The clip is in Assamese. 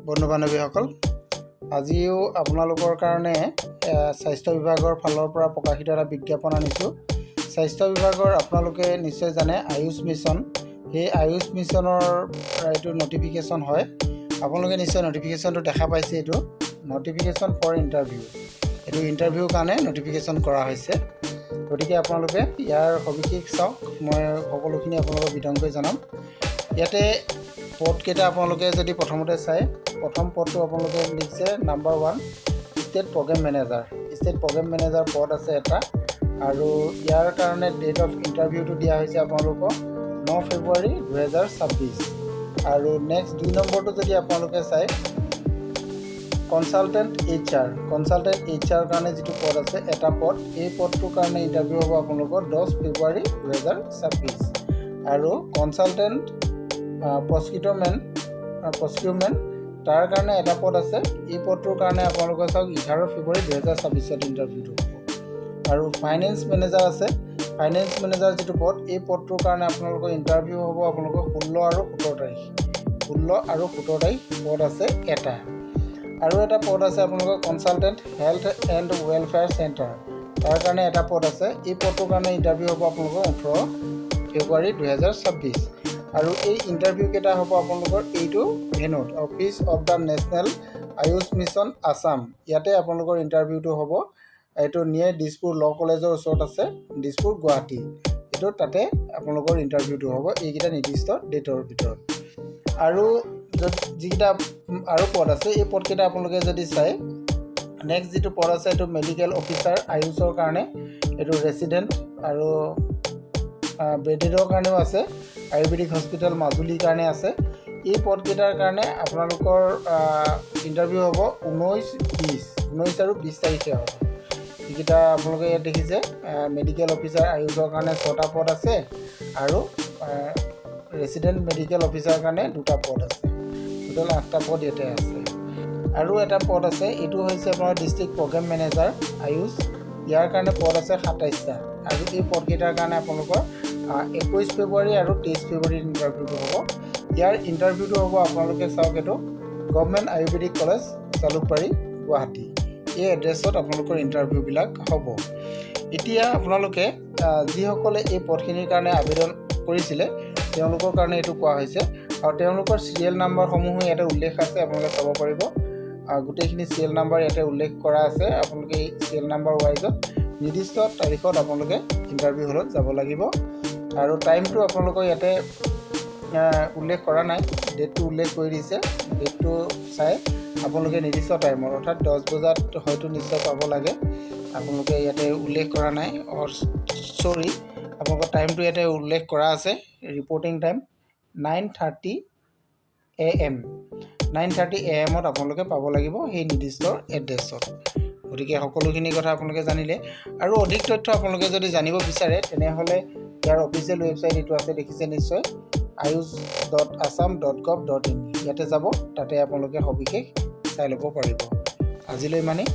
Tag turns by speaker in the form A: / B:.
A: বন্ধু বান্ধৱীসকল, আজিও আপোনালোকৰ কাৰণে স্বাস্থ্য বিভাগৰ ফালৰ পৰা প্ৰকাশিত এটা বিজ্ঞাপন আনিছোঁ। স্বাস্থ্য বিভাগৰ আপোনালোকে নিশ্চয় জানে আয়ুষ মিছন, সেই আয়ুষ মিছনৰ এইটো নটিফিকেশ্যন হয়। আপোনালোকে নিশ্চয় নটিফিকেশ্যনটো দেখা পাইছে। এইটো নটিফিকেশ্যন ফৰ ইণ্টাৰভিউ, এইটো ইণ্টাৰভিউৰ কাৰণে নটিফিকেশ্যন কৰা হৈছে। গতিকে আপোনালোকে ইয়াৰ সবিশেষ চাওক, মই সকলোখিনি আপোনালোকক বিতংকৈ জনাম। ইয়াতে পদকেইটা আপোনালোকে যদি প্ৰথমতে চাই, প্ৰথম পদটো আপোনালোকে লিখিছে number 1 state programme manager. State programme manager পদ আছে এটা, আৰু ইয়াৰ কাৰণে ডেট অফ ইণ্টাৰভিউটো দিয়া হৈছে আপোনালোকক 9 ফেব্ৰুৱাৰী 2026। আৰু নেক্সট 2 নম্বৰটো যদি আপোনালোকে চাই, কনচালটেণ্ট HR। কনচালটেণ্ট HR কাৰণে যিটো পদ আছে এটা পদ, এই পদটোৰ কাৰণে ইণ্টাৰভিউ হ'ব আপোনালোকৰ 10 ফেব্ৰুৱাৰী 2026। আৰু কনচালটেণ্ট প্ৰচিকিউৰমেণ্ট তাৰ কাৰণে এটা পদ আছে, এই পদটোৰ কাৰণে আপোনালোকে চাওক 11 ফেব্ৰুৱাৰী 2026 ইণ্টাৰভিউটো হ'ব। আৰু ফাইনেন্স মেনেজাৰ আছে, ফাইনেন্স মেনেজাৰ যিটো পদ, এই পদটোৰ কাৰণে আপোনালোকৰ ইণ্টাৰভিউ হ'ব আপোনালোকৰ 16 আৰু 17 তাৰিখ। 16 আৰু 17 তাৰিখ পদ আছে এটা। আৰু এটা পদ আছে আপোনালোকৰ consultant health and welfare centre, তাৰ কাৰণে এটা পদ আছে। এই পদটোৰ কাৰণে ইণ্টাৰভিউ হ'ব আপোনালোকৰ 18 ফেব্ৰুৱাৰী 2026। আৰু এই ইণ্টাৰভিউ কেইটা হ'ব আপোনালোকৰ এইটো ভেনুত, office of the national Ayush mission Assam, ইয়াতে আপোনালোকৰ ইণ্টাৰভিউটো হ'ব। এইটো নিয়ে দিছপুৰ ল' কলেজৰ ওচৰত আছে, দিছপুৰ গুৱাহাটী। এইটো তাতে আপোনালোকৰ ইণ্টাৰভিউটো হ'ব এইকেইটা নিৰ্দিষ্ট ডেটৰ ভিতৰত। আৰু যিকেইটা আৰু পদ আছে, এই পদকেইটা আপোনালোকে যদি চাই, নেক্সট যিটো পদ আছে এইটো মেডিকেল অফিচাৰ আয়ুষৰ কাৰণে, এইটো ৰেচিডেণ্ট আৰু বেডেডৰ কাৰণেও আছে। আয়ুৰ্বেদিক হস্পিটেল মাজুলীৰ কাৰণে আছে। এই পদকেইটাৰ কাৰণে আপোনালোকৰ ইণ্টাৰভিউ হ'ব 19 আৰু 20 তাৰিখে হ'ব। এইকেইটা আপোনালোকে ইয়াত দেখিছে, মেডিকেল অফিচাৰ আয়ুষৰ কাৰণে 6টা পদ আছে, আৰু ৰেচিডেণ্ট মেডিকেল অফিচাৰৰ কাৰণে 2টা পদ আছে। টোটেল 8টা পদ ইয়াতে আছে। আৰু এটা পদ আছে, এইটো হৈছে আপোনাৰ ডিষ্ট্ৰিক্ট প্ৰগ্ৰেম মেনেজাৰ আয়ুষ, ইয়াৰ কাৰণে পদ আছে 27টা। আৰু এই পদকেইটাৰ কাৰণে আপোনালোকৰ 21 ফেব্ৰুৱাৰী আৰু 23 ফেব্ৰুৱাৰীত ইণ্টাৰভিউটো হ'ব। ইয়াৰ ইণ্টাৰভিউটো হ'ব আপোনালোকে চাওক, এইটো গভৰ্ণমেণ্ট আয়ুৰ্বেদিক কলেজ জালুকবাৰী গুৱাহাটী, এই এড্ৰেছত আপোনালোকৰ ইণ্টাৰভিউবিলাক হ'ব। এতিয়া আপোনালোকে যিসকলে এই পদখিনিৰ কাৰণে আবেদন কৰিছিলে তেওঁলোকৰ কাৰণে এইটো কোৱা হৈছে, আৰু তেওঁলোকৰ চিৰিয়েল নাম্বাৰসমূহো ইয়াতে উল্লেখ আছে, আপোনালোকে চাব পাৰিব। গোটেইখিনি চিৰিয়েল নাম্বাৰ ইয়াতে উল্লেখ কৰা আছে। আপোনালোকে এই চিৰিয়েল নাম্বাৰ ৱাইজত নিৰ্দিষ্ট তাৰিখত আপোনালোকে ইণ্টাৰভিউ হলত যাব লাগিব। আৰু টাইমটো আপোনালোকৰ ইয়াতে উল্লেখ কৰা নাই, ডেটটো উল্লেখ কৰি দিছে। ডেটটো চাই আপোনালোকে নিৰ্দিষ্ট টাইমত, অৰ্থাৎ 10 বজাত হয়তো নিশ্চয় পাব লাগে। আপোনালোকে ইয়াতে উল্লেখ কৰা নাই, চৰি, আপোনালোকৰ টাইমটো ইয়াতে উল্লেখ কৰা আছে। ৰিপৰ্টিং টাইম 9:30 AM, 9:30 AM আপোনালোকে পাব লাগিব সেই নিৰ্দিষ্ট এড্ৰেছত। গতিকে সকলোখিনি কথা আপোনালোকে জানিলে। আৰু অধিক তথ্য আপোনালোকে যদি জানিব বিচাৰে তেনেহ'লে ইয়াৰ অফিচিয়েল ৱেবছাইট এইটো আছে, দেখিছে নিশ্চয়, ayush.assam.gov.in, ইয়াতে যাব, তাতে আপোনালোকে সবিশেষ চাই ল'ব পাৰিব। আজিলৈ ইমানেই।